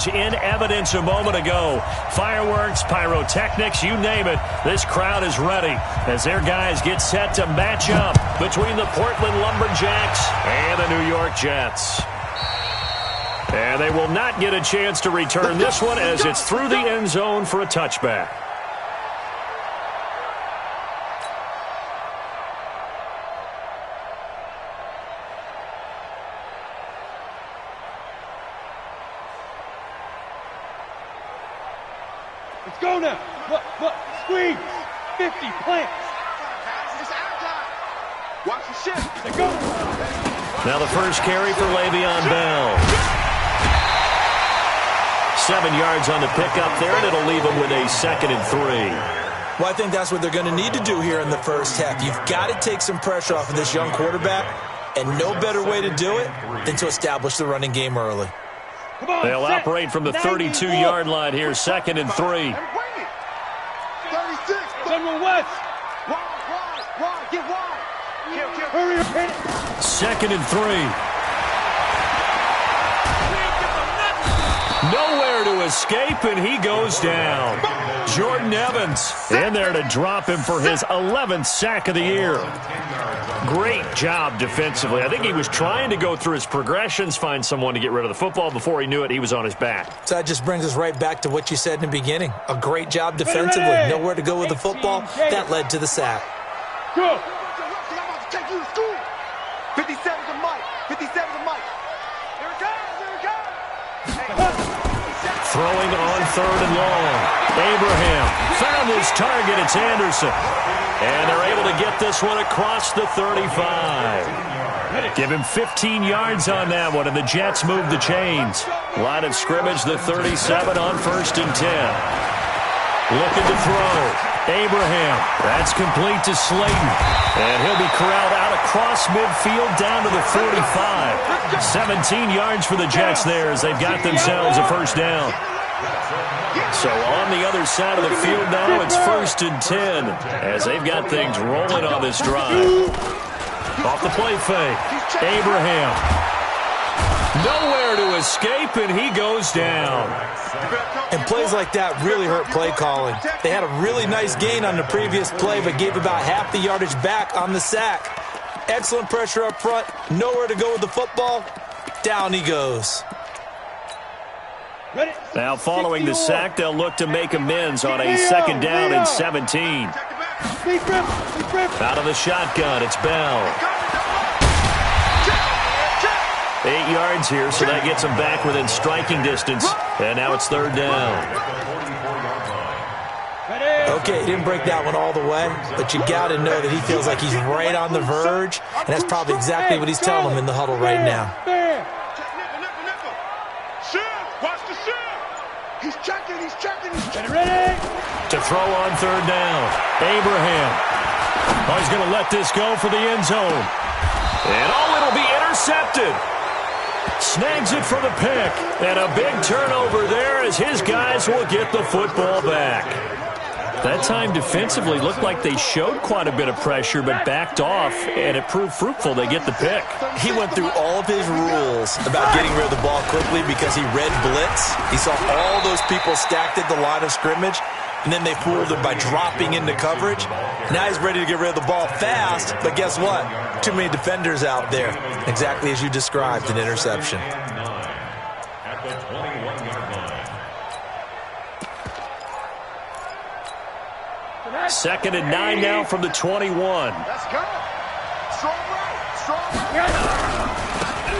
In evidence a moment ago. Fireworks, pyrotechnics, you name it. This crowd is ready as their guys get set to match up between the Portland Lumberjacks and the New York Jets. And they will not get a chance to return this one as it's through the end zone for a touchback. Let's go now. Look, squeeze. 50, plants. Watch the shift. Let's go. Now the first carry for Le'Veon Bell. 7 yards on the pickup there, and it'll leave him with a 2nd and 3. Well, I think that's what they're going to need to do here in the first half. You've got to take some pressure off of this young quarterback, and no better way to do it than to establish the running game early. They'll operate from the 32-yard line here, 2nd and 3. 36. Someone west. Wide. Get wide. Hurry up, hit it. 2nd and 3. Nowhere to escape, and he goes down. Jordan Evans in there to drop him for his 11th sack of the year. Great job defensively. I think he was trying to go through his progressions, find someone to get rid of the football. Before he knew it, he was on his back. So that just brings us right back to what you said in the beginning. A great job defensively. Nowhere to go with the football. That led to the sack. Go. 57 to Mike. 57 to Mike. Here it comes. Throwing on 3rd and long. Abraham found his target. It's Anderson. And they're able to get this one across the 35. Give him 15 yards on that one, and the Jets move the chains. Line of scrimmage, the 37 on 1st and 10. Looking to throw. Abraham. That's complete to Slayton. And he'll be corralled out across midfield down to the 45. 17 yards for the Jets there as they've got themselves a first down. So on the other side of the field now, it's 1st and 10 as they've got things rolling on this drive. Off the play fake. Abraham. Nowhere to escape, and he goes down. And plays like that really hurt play calling. They had a really nice gain on the previous play, but gave about half the yardage back on the sack. Excellent pressure up front. Nowhere to go with the football. Down he goes. Now following the sack, they'll look to make amends on a 2nd down and 17. Out of the shotgun, it's Bell. 8 yards here, so that gets him back within striking distance. And now it's 3rd down. Okay, he didn't break that one all the way, but you got to know that he feels like he's right on the verge, and that's probably exactly what he's telling him in the huddle right now. He's checking. Ready? To throw on 3rd down. Abraham. Oh, he's going to let this go for the end zone. And it'll be intercepted. Snags it for the pick. And a big turnover there as his guys will get the football back. That time defensively looked like they showed quite a bit of pressure but backed off, and it proved fruitful. They get the pick. He went through all of his rules about getting rid of the ball quickly because he read blitz. He saw all those people stacked at the line of scrimmage, and then they fooled him by dropping into coverage. Now he's ready to get rid of the ball fast, but guess what? Too many defenders out there. Exactly as you described, an interception. 2nd and 9 now from the 21. Let's go. Strong right.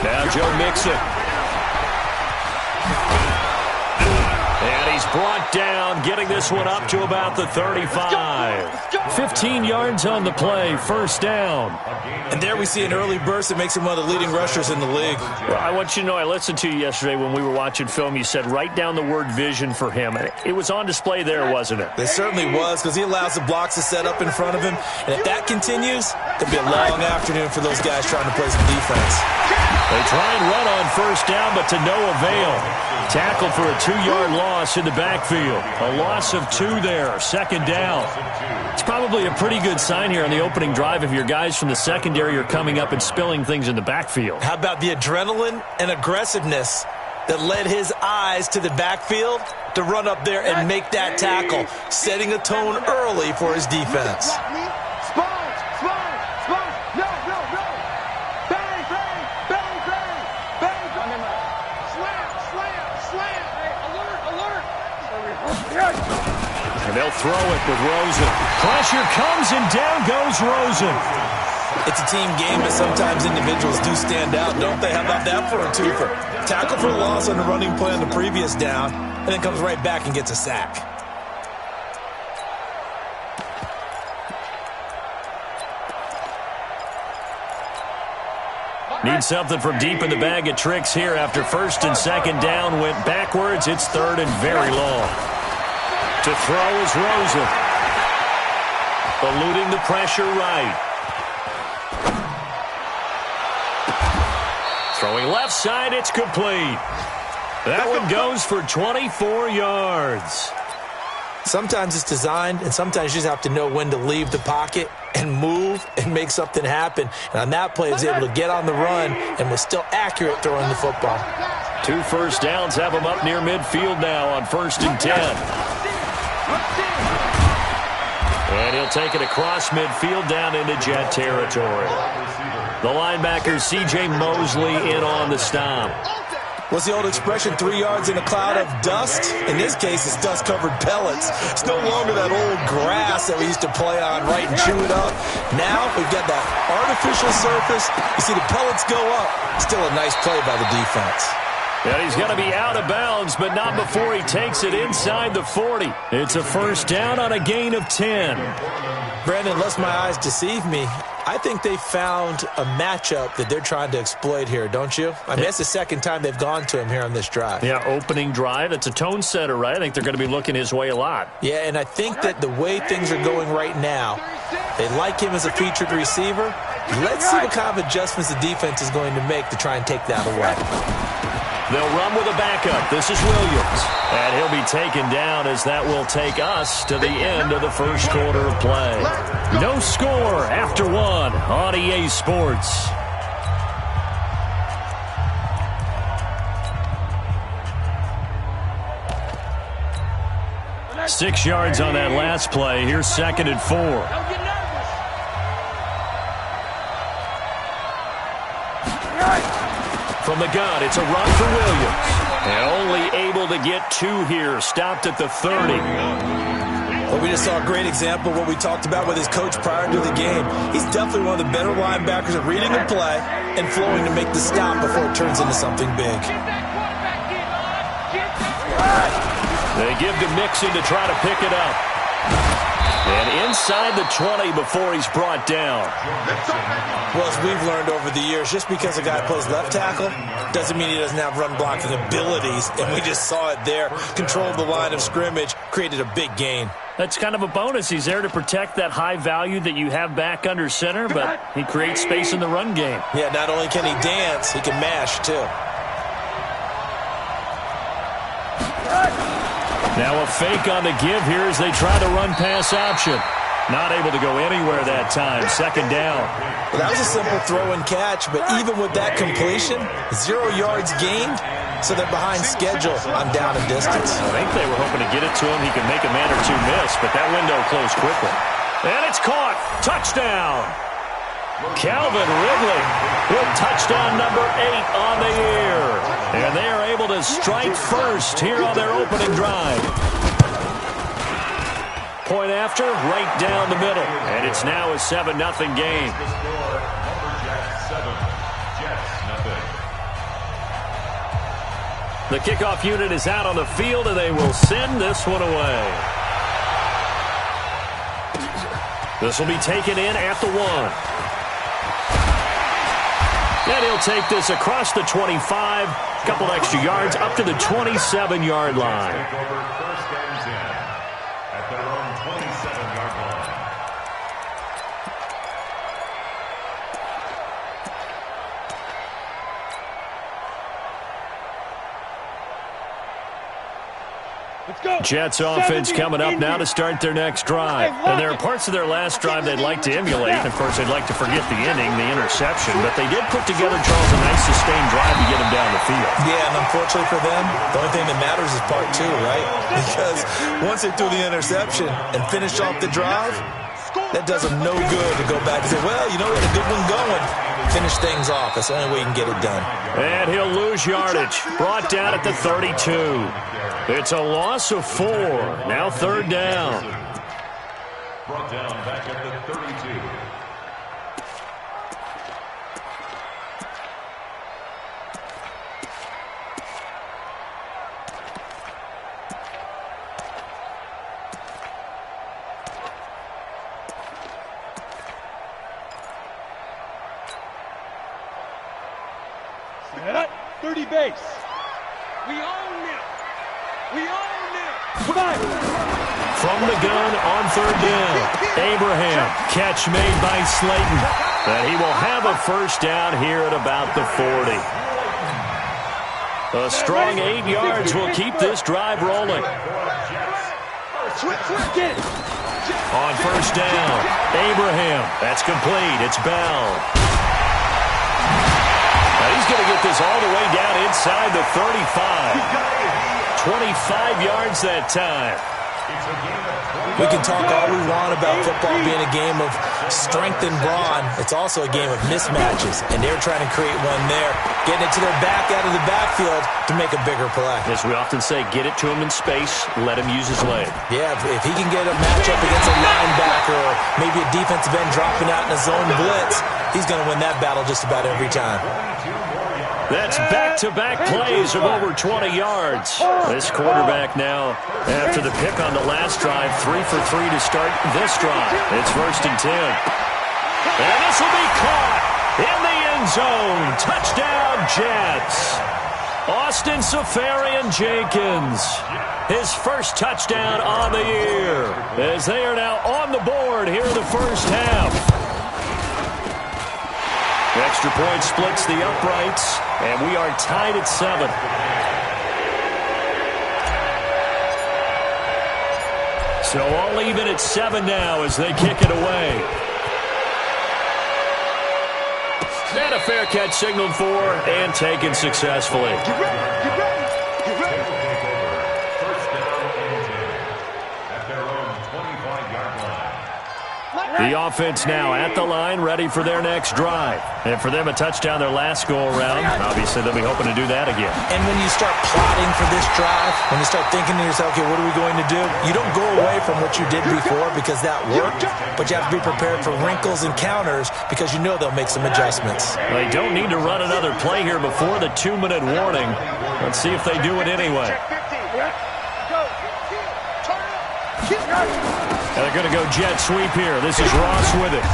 Now Joe Mixon. And he's brought down, getting this one up to about the 35. 15 yards on the play, 1st down. And there we see an early burst that makes him one of the leading rushers in the league. Well, I want you to know, I listened to you yesterday when we were watching film. You said write down the word vision for him. It was on display there, wasn't it? It certainly was, because he allows the blocks to set up in front of him. And if that continues, it'll be a long afternoon for those guys trying to play some defense. They try and run on 1st down, but to no avail. Tackled for a 2-yard loss in the backfield. A loss of 2 there, 2nd down. It's probably a pretty good sign here on the opening drive if your guys from the secondary are coming up and spilling things in the backfield. How about the adrenaline and aggressiveness that led his eyes to the backfield to run up there and make that tackle, setting a tone early for his defense. And they'll throw it with Rosen. Pressure comes, and down goes Rosen. It's a team game, but sometimes individuals do stand out, don't they? How about that for a twofer? Tackle for loss on the running play on the previous down, and then comes right back and gets a sack. Need something from deep in the bag of tricks here after first and second down went backwards. It's third and very long. To throw is Rosen. Eluding the pressure right. Throwing left side, it's complete. That one goes for 24 yards. Sometimes it's designed, and sometimes you just have to know when to leave the pocket and move and make something happen. And on that play, he was able to get on the run and was still accurate throwing the football. 2 first downs have him up near midfield now on 1st and 10. And he'll take it across midfield down into Jet territory. The linebacker, C.J. Mosley, in on the stop. What's the old expression, 3 yards in a cloud of dust? In this case, it's dust-covered pellets. It's no longer that old grass that we used to play on, right, and chew it up. Now we've got that artificial surface. You see the pellets go up. Still a nice play by the defense. And he's going to be out of bounds, but not before he takes it inside the 40. It's a first down on a gain of 10. Brandon, unless my eyes deceive me, I think they found a matchup that they're trying to exploit here, don't you? I mean, that's the second time they've gone to him here on this drive. Yeah, opening drive. It's a tone setter, right? I think they're going to be looking his way a lot. Yeah, and I think that the way things are going right now, they like him as a featured receiver. Let's see what kind of adjustments the defense is going to make to try and take that away. They'll run with a backup. This is Williams. And he'll be taken down as that will take us to the end of the first quarter of play. No score after 1 on EA Sports. Six yards on that last play. Here's 2nd and 4. From the gun, it's a run for Williams. And only able to get 2 here. Stopped at the 30. Well, we just saw a great example of what we talked about with his coach prior to the game. He's definitely one of the better linebackers at reading the play and flowing to make the stop before it turns into something big. They give to Mixon to try to pick it up. And inside the 20 before he's brought down. Well, as we've learned over the years, just because a guy plays left tackle doesn't mean he doesn't have run blocking abilities. And we just saw it there. Controlled the line of scrimmage, created a big gain. That's kind of a bonus. He's there to protect that high value that you have back under center, but he creates space in the run game. Yeah, not only can he dance, he can mash, too. Now a fake on the give here as they try to run pass option. Not able to go anywhere that time. 2nd down. Well, that was a simple throw and catch, but even with that completion, 0 yards gained, so they're behind schedule on down and distance. I think they were hoping to get it to him. He could make a man or two miss, but that window closed quickly. And it's caught. Touchdown. Calvin Ridley with touchdown number 8 on the year. And they are able to strike first here on their opening drive. Point after, right down the middle. And it's now a 7-0 game. The kickoff unit is out on the field, and they will send this one away. This will be taken in at the 1. And he'll take this across the 25, a couple extra yards, up to the 27-yard line. Jets offense coming up now to start their next drive. And there are parts of their last drive they'd like to emulate. Of course, they'd like to forget the ending, the interception. But they did put together, Charles, a nice sustained drive to get them down the field. Yeah, and unfortunately for them, the only thing that matters is part two, right? Because once they threw the interception and finished off the drive, that does them no good to go back and say, well, you know, we had a good one going. Finish things off. That's the only way you can get it done. And he'll lose yardage. Brought down at the 32. It's a loss of 4. Now third down. Brought down back at the 32. Set. 30 base. We own it. We own it. Come on. From the gun on third down. Abraham. Catch made by Slayton. And he will have a first down here at about the 40. A strong 8 yards will keep this drive rolling. On first down, Abraham. That's complete. It's Bell. Now he's going to get this all the way down inside the 35. 25 yards that time. We can talk all we want about football being a game of strength and brawn. It's also a game of mismatches, and they're trying to create one there, getting it to their back out of the backfield to make a bigger play. As we often say, get it to him in space, let him use his leg. Yeah, if he can get a matchup against a linebacker or maybe a defensive end dropping out in a zone blitz, he's going to win that battle just about every time. That's back-to-back plays of over 20 yards. This quarterback now, after the pick on the last drive, 3 for 3 to start this drive. It's 1st and 10. And this will be caught in the end zone. Touchdown, Jets. Austin Safarian-Jenkins, his first touchdown on the year, as they are now on the board here in the first half. Extra point splits the uprights, and we are tied at 7. So all even at 7 now as they kick it away. And a fair catch signaled for and taken successfully. Get ready. Get ready. Get ready. First down and 10 at their own 25-yard line. The offense now at the line, ready for their next drive. And for them, a touchdown their last go-around. Obviously, they'll be hoping to do that again. And when you start plotting for this drive, when you start thinking to yourself, okay, what are we going to do? You don't go away from what you did before because that worked, but you have to be prepared for wrinkles and counters because you know they'll make some adjustments. They don't need to run another play here before the 2-minute warning. Let's see if they do it anyway. And they're going to go jet sweep here. This is Ross with it.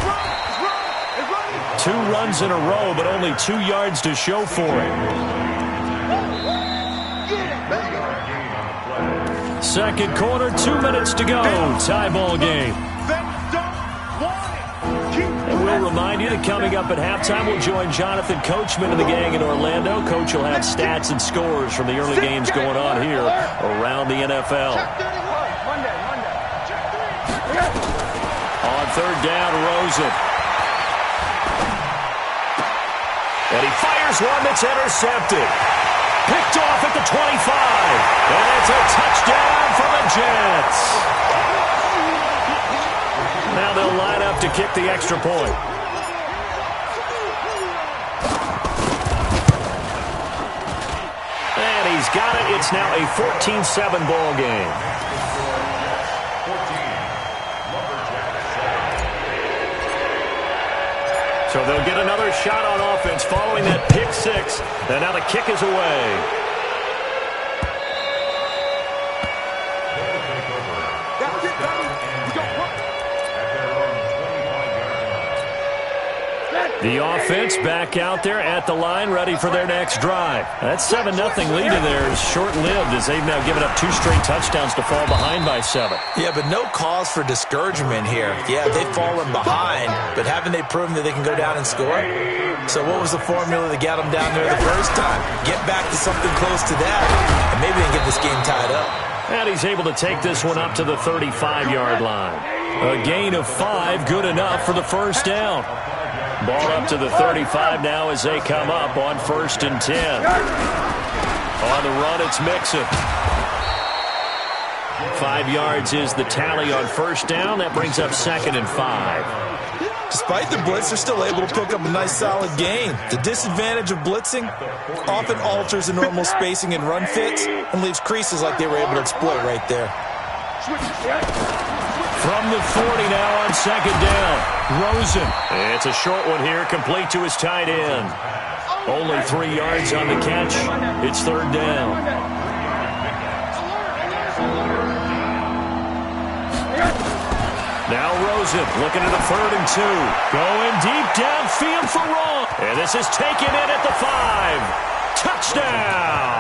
2 runs in a row, but only 2 yards to show for it. Second quarter, 2 minutes to go. Tie ball game. And we'll remind you that coming up at halftime, we'll join Jonathan Coachman and the gang in Orlando. Coach will have stats and scores from the early games going on here around the NFL. On third down, Rosen. And he fires one that's intercepted. Picked off at the 25. And it's a touchdown for the Jets. Now they'll line up to kick the extra point. And he's got it. It's now a 14-7 ball game. So they'll get another shot on offense following that pick 6. And now the kick is away. The offense back out there at the line, ready for their next drive. That 7-0 lead in there is short-lived as they've now given up 2 straight touchdowns to fall behind by 7. Yeah, but no cause for discouragement here. Yeah, they've fallen behind, but haven't they proven that they can go down and score? So what was the formula that got them down there the first time? Get back to something close to that, and maybe they can get this game tied up. And he's able to take this one up to the 35-yard line. A gain of 5, good enough for the first down. Ball up to the 35 now as they come up on 1st and 10. On the run, it's Mixon. 5 yards is the tally on 1st down. That brings up 2nd and 5. Despite the blitz, they're still able to pick up a nice solid gain. The disadvantage of blitzing often alters the normal spacing and run fits and leaves creases like they were able to exploit right there. From the 40 now on 2nd down. Rosen. It's a short one here, complete to his tight end. Only 3 yards on the catch. It's 3rd down. Now Rosen looking at a 3rd and 2. Going deep downfield for Ross. And this is taken in at the 5. Touchdown!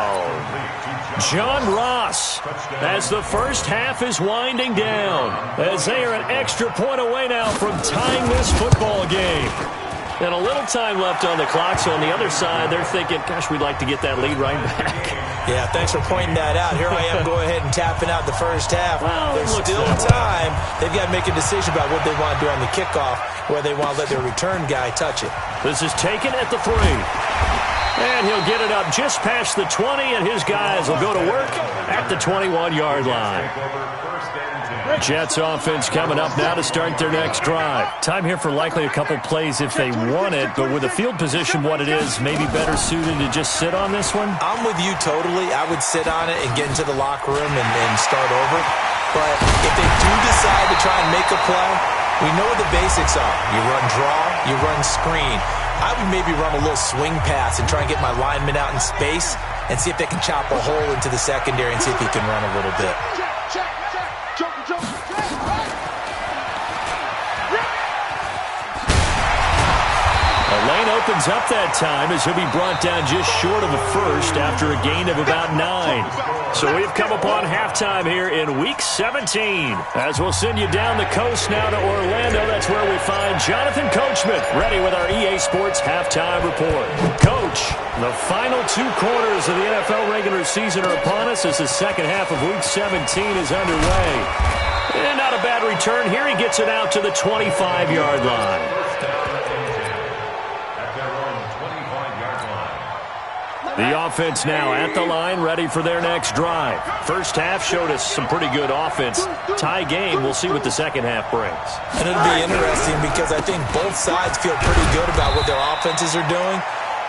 John Ross, as the first half is winding down, as they are an extra point away now from tying this football game. And a little time left on the clock, so on the other side, they're thinking, gosh, we'd like to get that lead right back. Yeah, thanks for pointing that out. Here I am going ahead and tapping out the first half. Well, there's still time. They've got to make a decision about what they want to do on the kickoff, where they want to let their return guy touch it. This is taken at the 3. And he'll get it up just past the 20, and his guys will go to work at the 21-yard line. Jets offense coming up now to start their next drive. Time here for likely a couple plays if they want it, but with the field position what it is, maybe better suited to just sit on this one? I'm with you totally. I would sit on it and get into the locker room and start over. But if they do decide to try and make a play, we know what the basics are. You run draw, you run screen. I would maybe run a little swing pass and try and get my lineman out in space and see if they can chop a hole into the secondary and see if he can run a little bit. The lane opens up that time as he'll be brought down just short of a first after a gain of about 9. So we've come upon halftime here in Week 17. As we'll send you down the coast now to Orlando, that's where we find Jonathan Coachman ready with our EA Sports Halftime Report. Coach, the final 2 quarters of the NFL regular season are upon us as the second half of Week 17 is underway. And not a bad return here. He gets it out to the 25-yard line. The offense now at the line, ready for their next drive. First half showed us some pretty good offense. Tie game, we'll see what the second half brings. And it'll be interesting because I think both sides feel pretty good about what their offenses are doing.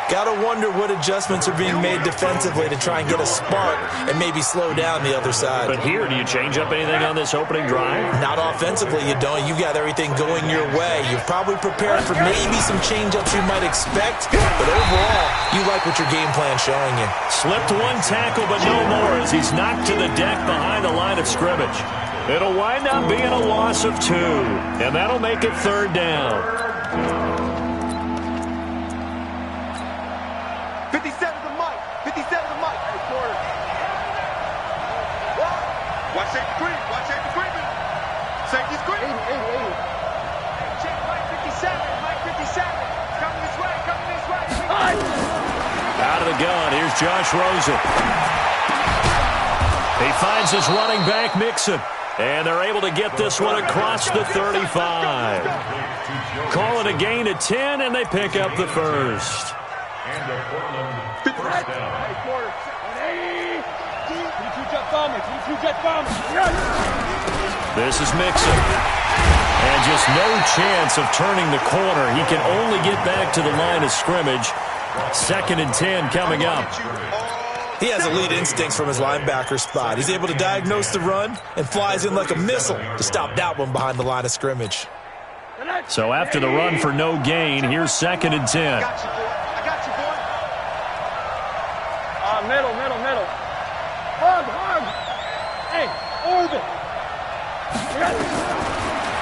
Got to wonder what adjustments are being made defensively to try and get a spark and maybe slow down the other side. But here, do you change up anything on this opening drive? Not offensively, you don't. You've got everything going your way. You've probably prepared for maybe some change-ups you might expect, but overall, you like what your game plan's showing you. Slipped one tackle, but no more as he's knocked to the deck behind the line of scrimmage. It'll wind up being a loss of 2, and that'll make it 3rd down. 57 to Mike. 57 to Mike. Hey, quarter. Watch safety green. Watch safety green. Safety's green. 80. Check Mike 57. Mike 57. Coming this way. Coming this way. Out of the gun. Here's Josh Rosen. He finds his running back, Mixon. And they're able to get this one across the 35. Call it a gain of 10, and they pick up the first. And the Portland first down. This is Mixon. And just no chance of turning the corner. He can only get back to the line of scrimmage. 2nd and 10 coming up. He has elite instincts from his linebacker spot. He's able to diagnose the run and flies in like a missile to stop that one behind the line of scrimmage. So after the run for no gain, here's 2nd and 10. Middle. Hug. Hey, orbit.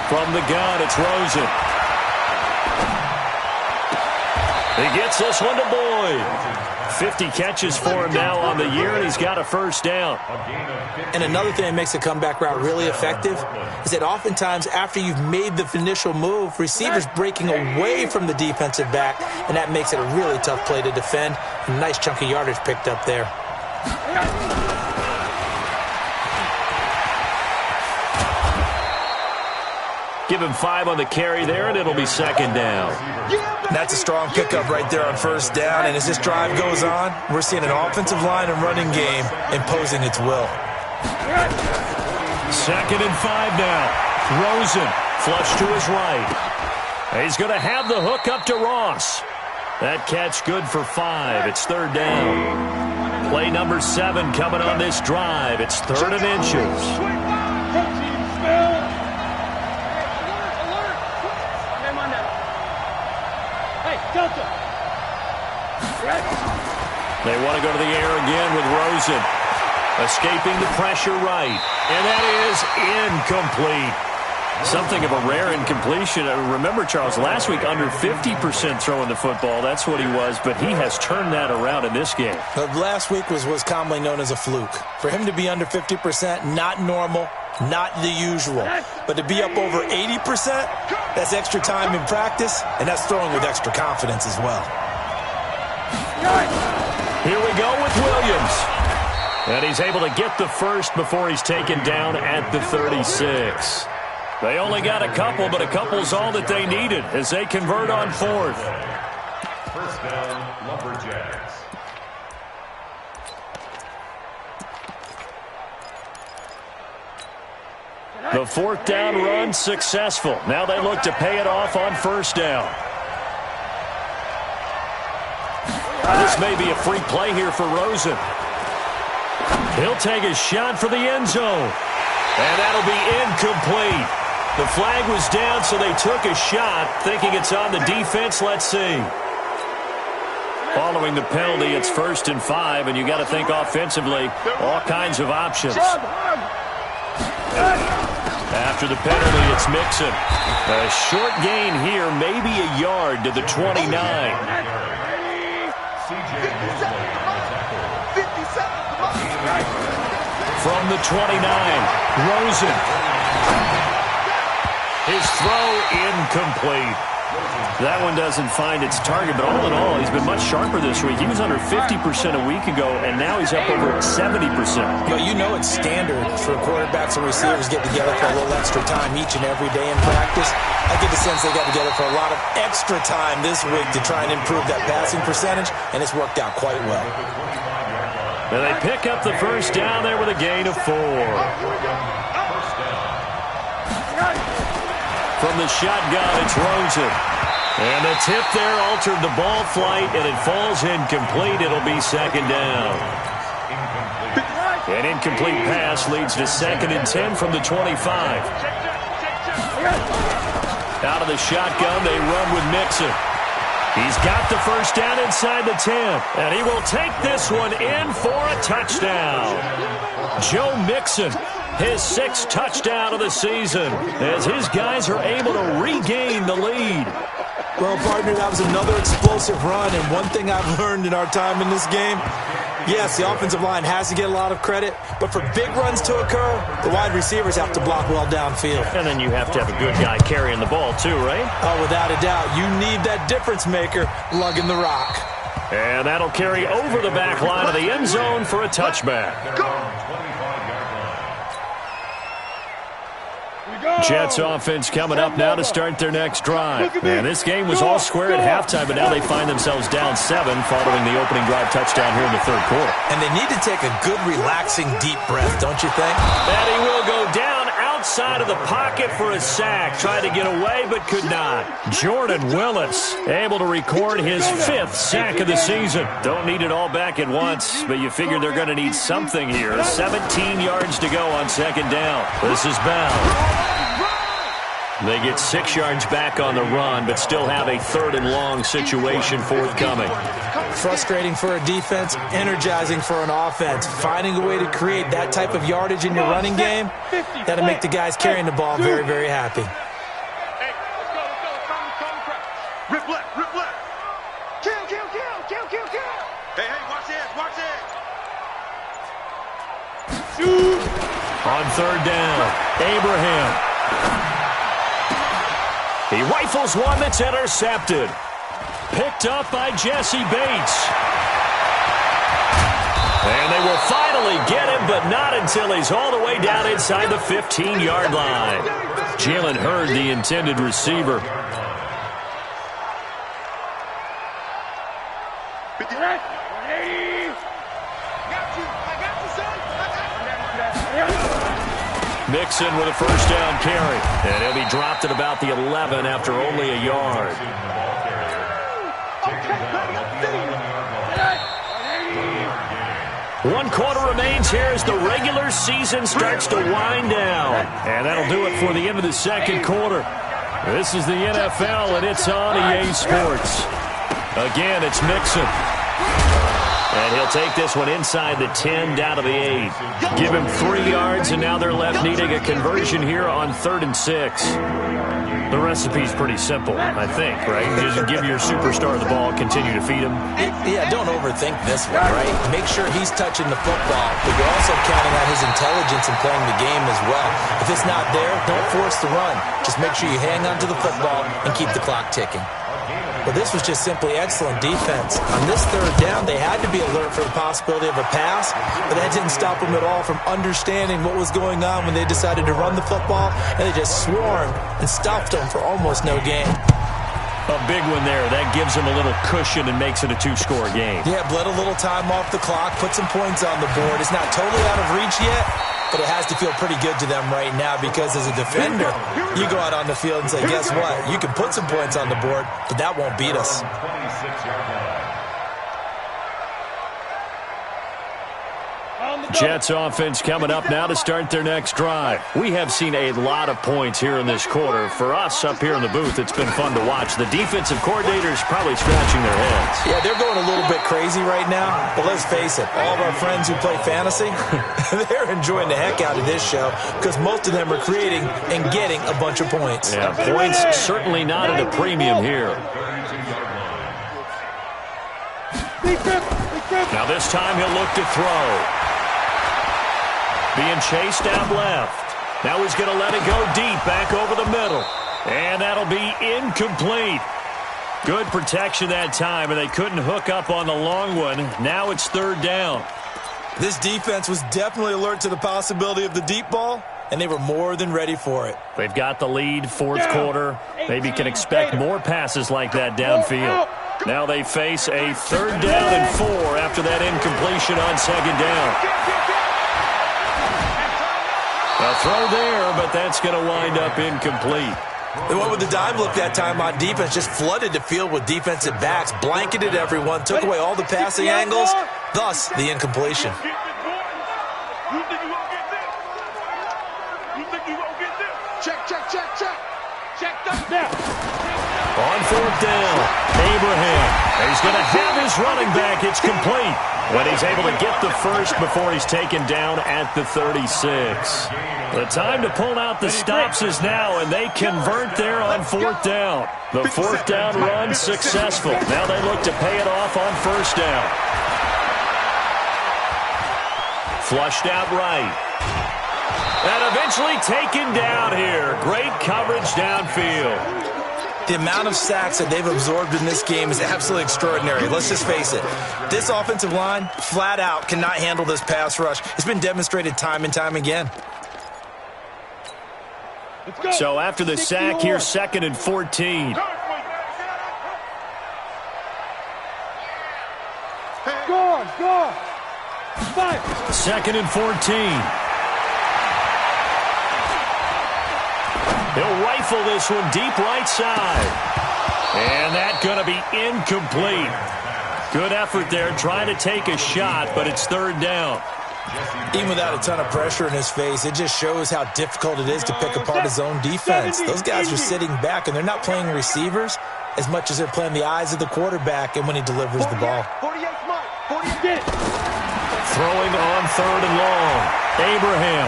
From the gun, it's Rosen. He gets this one to Boyd. 50 catches for him now on the year, and he's got a first down. And another thing that makes the comeback route really effective is that oftentimes after you've made the initial move, receivers breaking away from the defensive back, and that makes it a really tough play to defend. A nice chunk of yardage picked up there. Give him 5 on the carry there, and it'll be second down. That's a strong pickup right there on first down, and as this drive goes on, we're seeing an offensive line and running game imposing its will. Second and 5 now. Rosen, flush to his right. He's going to have the hook up to Ross. That catch good for 5. It's third down. Play number 7 coming on this drive. It's third and inches. They want to go to the air again with Rosen. Escaping the pressure right. And that is incomplete. Something of a rare incompletion. Remember, Charles, last week under 50% throwing the football. That's what he was, but he has turned that around in this game. But last week was commonly known as a fluke. For him to be under 50%, not normal, not the usual. But to be up over 80%, that's extra time in practice, and that's throwing with extra confidence as well. Here we go with Williams. And he's able to get the first before he's taken down at the 36. They only got a couple, but a couple's all that they needed as they convert on fourth. First down, Lumberjacks. The fourth down run successful. Now they look to pay it off on first down. This may be a free play here for Rosen. He'll take a shot for the end zone. And that'll be incomplete. The flag was down, so they took a shot, thinking it's on the defense. Let's see. Following the penalty, it's 1st and 5, and you got to think offensively, all kinds of options. After the penalty, it's Mixon. A short gain here, maybe a yard to the 29. From the 29, Rosen. His throw incomplete. That one doesn't find its target, but all in all, he's been much sharper this week. He was under 50% a week ago, and now he's up over 70%. But you know it's standard for quarterbacks and receivers get together for a little extra time each and every day in practice. I get the sense they got together for a lot of extra time this week to try and improve that passing percentage, and it's worked out quite well. And they pick up the first down there with a gain of 4. From the shotgun, it's Rosen. And the tip there altered the ball flight, and it falls incomplete. It'll be second down. An incomplete pass leads to 2nd and 10 from the 25. Out of the shotgun, they run with Mixon. He's got the first down inside the 10, and he will take this one in for a touchdown. Joe Mixon, his 6th touchdown of the season, as his guys are able to regain the lead. Well, partner, that was another explosive run, and one thing I've learned in our time in this game, yes, the offensive line has to get a lot of credit, but for big runs to occur, the wide receivers have to block well downfield. And then you have to have a good guy carrying the ball too, right? Oh, without a doubt. You need that difference maker lugging the rock. And that'll carry over the back line of the end zone for a touchback. Jets offense coming up now to start their next drive. And this game was all square at halftime, but now they find themselves down 7 following the opening drive touchdown here in the third quarter. And they need to take a good, relaxing, deep breath, don't you think? And he will go down outside of the pocket for a sack. Tried to get away, but could not. Jordan Willis able to record his 5th sack of the season. Don't need it all back at once, but you figure they're going to need something here. 17 yards to go on second down. This is Bell. They get 6 yards back on the run, but still have a 3rd and long situation forthcoming. Frustrating for a defense, energizing for an offense. Finding a way to create that type of yardage in your running game, that'll make the guys carrying the ball very, very happy. Hey, let's go. Rip left. Kill. Hey, watch this. On third down, Abraham. He rifles one that's intercepted. Picked up by Jesse Bates. And they will finally get him, but not until he's all the way down inside the 15-yard line. Jalen Hurd, the intended receiver. Mixon with a first down carry. And he'll be dropped at about the 11 after only a yard. One quarter remains here as the regular season starts to wind down. And that'll do it for the end of the second quarter. This is the NFL, and it's on EA Sports. Again, it's Mixon. And he'll take this one inside the 10, down to the 8. Give him 3 yards, and now they're left needing a conversion here on 3rd and 6. The recipe's pretty simple, I think, right? Just give your superstar the ball, continue to feed him. Yeah, don't overthink this one, right? Make sure he's touching the football, but you're also counting on his intelligence in playing the game as well. If it's not there, don't force the run. Just make sure you hang on to the football and keep the clock ticking. Well, this was just simply excellent defense. On this 3rd down, they had to be alert for the possibility of a pass, but that didn't stop them at all from understanding what was going on when they decided to run the football, and they just swarmed and stopped them for almost no gain. A big one there. That gives them a little cushion and makes it a 2-score game. Yeah, bled a little time off the clock, put some points on the board. It's not totally out of reach yet, but it has to feel pretty good to them right now because as a defender, you go out on the field and say, guess what? You can put some points on the board, but that won't beat us. Jets offense coming up now to start their next drive. We have seen a lot of points here in this quarter. For us up here in the booth, it's been fun to watch. The defensive coordinators probably scratching their heads. Yeah, they're going a little bit crazy right now, but let's face it, all of our friends who play fantasy, they're enjoying the heck out of this show because most of them are creating and getting a bunch of points. Yeah, points certainly not at a premium here. Now this time he'll look to throw. Being chased out left. Now he's going to let it go deep back over the middle. And that'll be incomplete. Good protection that time, and they couldn't hook up on the long one. Now it's 3rd down. This defense was definitely alert to the possibility of the deep ball, and they were more than ready for it. They've got the lead, 4th quarter. Maybe can expect more passes like that downfield. Now they face a 3rd down and 4 after that incompletion on 2nd down. A throw there, but that's going to wind up incomplete. They went with the dime look that time on defense, just flooded the field with defensive backs, blanketed everyone, took away all the passing angles, thus the incompletion. You think you gonna get this? You think you gonna get this? Check. Check that now. On 4th down, Abraham. He's going to have his running back. It's complete when he's able to get the first before he's taken down at the 36. The time to pull out the stops is now, and they convert there on 4th down. The 4th down run successful. Now they look to pay it off on 1st down. Flushed out right. And eventually taken down here. Great coverage downfield. The amount of sacks that they've absorbed in this game is absolutely extraordinary. Let's just face it. This offensive line, flat out, cannot handle this pass rush. It's been demonstrated time and time again. So after the sack, here's 2nd and 14. Go on. 2nd and 14. He'll rifle this one deep right side. And that's going to be incomplete. Good effort there trying to take a shot, but it's 3rd down. Even without a ton of pressure in his face, it just shows how difficult it is to pick apart his own defense. Those guys are sitting back, and they're not playing receivers as much as they're playing the eyes of the quarterback and when he delivers the ball. 48 Mike. 48. Throwing on 3rd and long. Abraham.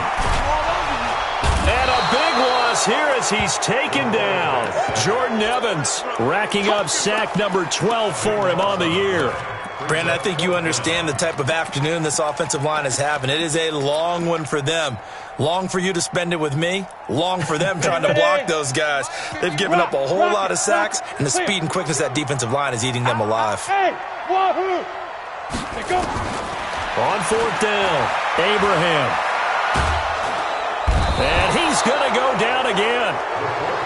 And a big loss here as he's taken down. Jordan Evans racking up sack number 12 for him on the year. Brandon, I think you understand the type of afternoon this offensive line is having. It is a long one for them. Long for you to spend it with me. Long for them trying to block those guys. They've given up a whole lot of sacks, and the speed and quickness of that defensive line is eating them alive. Hey, wahoo! Go. On fourth down, Abraham. And he's going to go down again.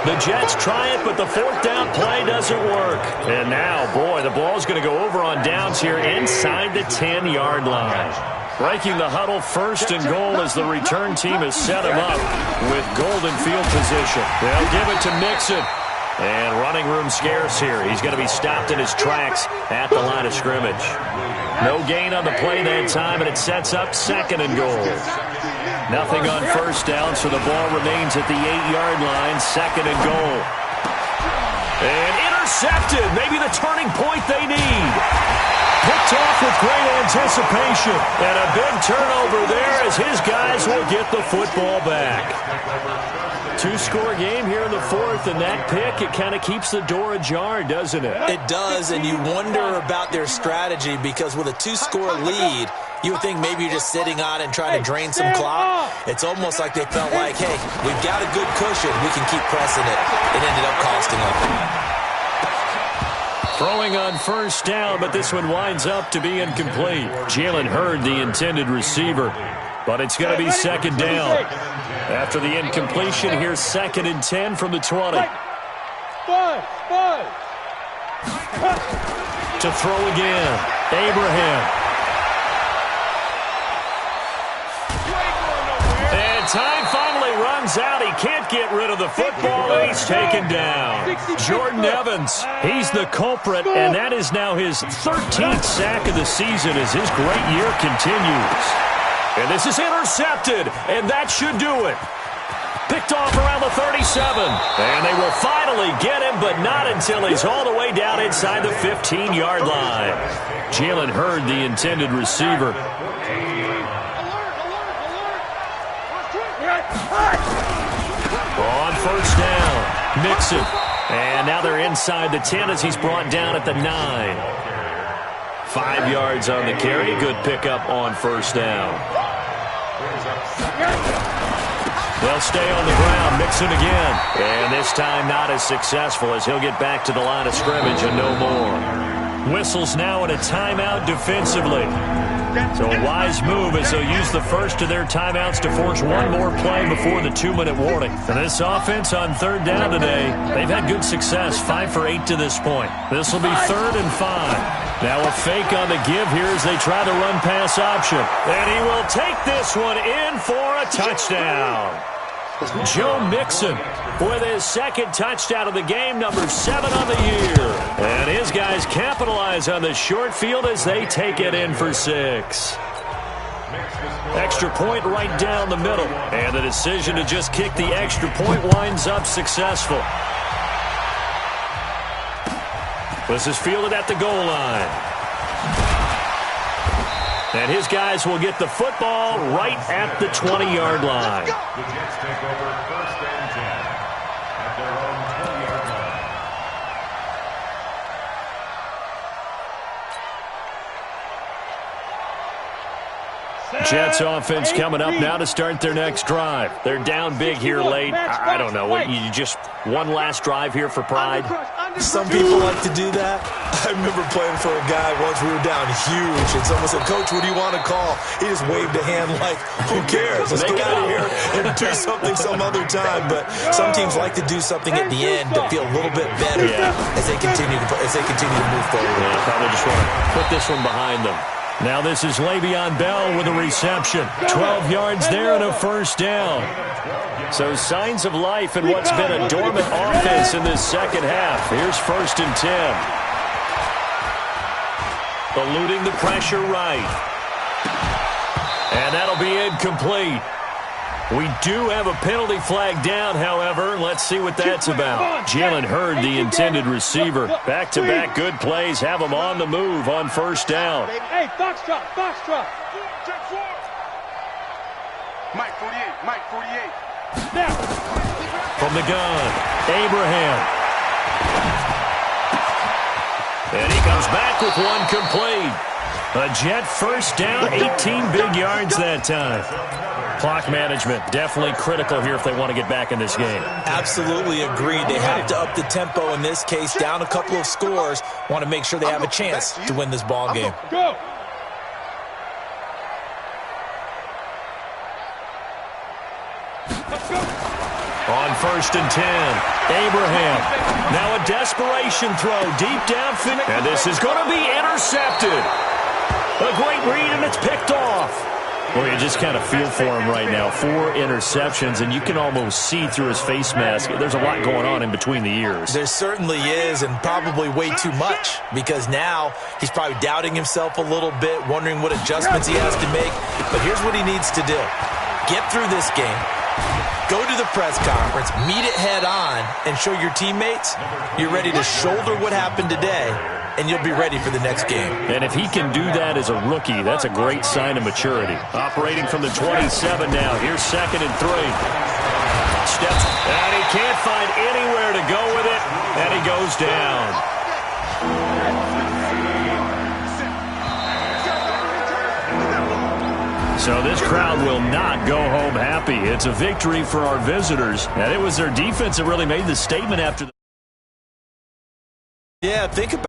The Jets try it, but the fourth down play doesn't work. And now, boy, the ball's going to go over on downs here inside the 10-yard line. Breaking the huddle, first and goal as the return team has set him up with golden field position. They'll give it to Mixon. And running room scarce here. He's going to be stopped in his tracks at the line of scrimmage. No gain on the play that time, and it sets up second and goal. Nothing on first down, so the ball remains at the 8-yard line, second and goal. And intercepted, maybe the turning point they need. Picked off with great anticipation, and a big turnover there as his guys will get the football back. Two-score game here in the fourth, and that pick, it kind of keeps the door ajar, doesn't it? It does, and you wonder about their strategy because with a two-score lead, you would think maybe you're just sitting on and trying to drain some clock. It's almost like they felt like, hey, we've got a good cushion. We can keep pressing it. It ended up costing them. Throwing on first down, but this one winds up to be incomplete. Jalen Hurd, the intended receiver, but it's going to be second down. After the incompletion, here's second and 10 from the 20. To throw again, Abraham. And time finally runs out. He can't get rid of the football, and he's taken down. Jordan Evans, he's the culprit, and that is now his 13th sack of the season as his great year continues. And this is intercepted, and that should do it. Picked off around the 37. And they will finally get him, but not until he's all the way down inside the 15-yard line. Jalen Hurd, the intended receiver. On first down, Mixon. And now they're inside the 10 as he's brought down at the 9. 5 yards on the carry. Good pickup on first down. They'll stay on the ground. Mixon again. And this time not as successful as he'll get back to the line of scrimmage and no more. Whistles now in a timeout defensively. So a wise move as they'll use the first of their timeouts to force one more play before the 2-minute warning. And this offense on third down today, they've had good success, 5 for 8 to this point. This will be 3rd and 5. Now a fake on the give here as they try the run-pass option. And he will take this one in for a touchdown. Joe Mixon with his second touchdown of the game, number 7 on the year. And his guys capitalize on the short field as they take it in for 6. Extra point right down the middle. And the decision to just kick the extra point winds up successful. This is fielded at the goal line. And his guys will get the football right at the 20-yard line. The Jets take over first and 10 at their own 20-yard line. Jets offense coming up now to start their next drive. They're down big here late. I don't know. You just one last drive here for pride? Some people like to do that. I remember playing for a guy once. We were down huge, and someone said, "Coach, what do you want to call?" He just waved a hand like, "Who cares? Let's get out of here and do something some other time." But some teams like to do something at the end to feel a little bit better as they continue to move forward. Yeah, probably just want to put this one behind them. Now this is Le'Veon Bell with a reception. 12 yards there and a first down. So signs of life in what's been a dormant offense in this second half. Here's 1st and 10. Eluding the pressure right. And that'll be incomplete. We do have a penalty flag down, however. Let's see what that's about. Jalen Hurd, the intended receiver. Back-to-back good plays. Have him on the move on first down. Hey, foxtrot. Mike 48. Now. From the gun, Abraham. And he comes back with one complete. A Jet first down, 18 big yards that time. Clock management definitely critical here if they want to get back in this game. Absolutely agreed. They have to up the tempo in this case, down a couple of scores. Want to make sure they have a chance to win this ball game. Go. On 1st and 10, Abraham. Now a desperation throw deep downfield. And this is going to be intercepted. A great read, and it's picked off. Well, you just kind of feel for him right now. 4 interceptions, and you can almost see through his face mask. There's a lot going on in between the ears. There certainly is, and probably way too much, because now he's probably doubting himself a little bit, wondering what adjustments he has to make. But here's what he needs to do. Get through this game, go to the press conference, meet it head on, and show your teammates you're ready to shoulder what happened today, and you'll be ready for the next game. And if he can do that as a rookie, that's a great sign of maturity. Operating from the 27 now. Here's 2nd and 3. Steps, and he can't find anywhere to go with it, and he goes down. So this crowd will not go home happy. It's a victory for our visitors, and it was their defense that really made the statement after the... Yeah, think about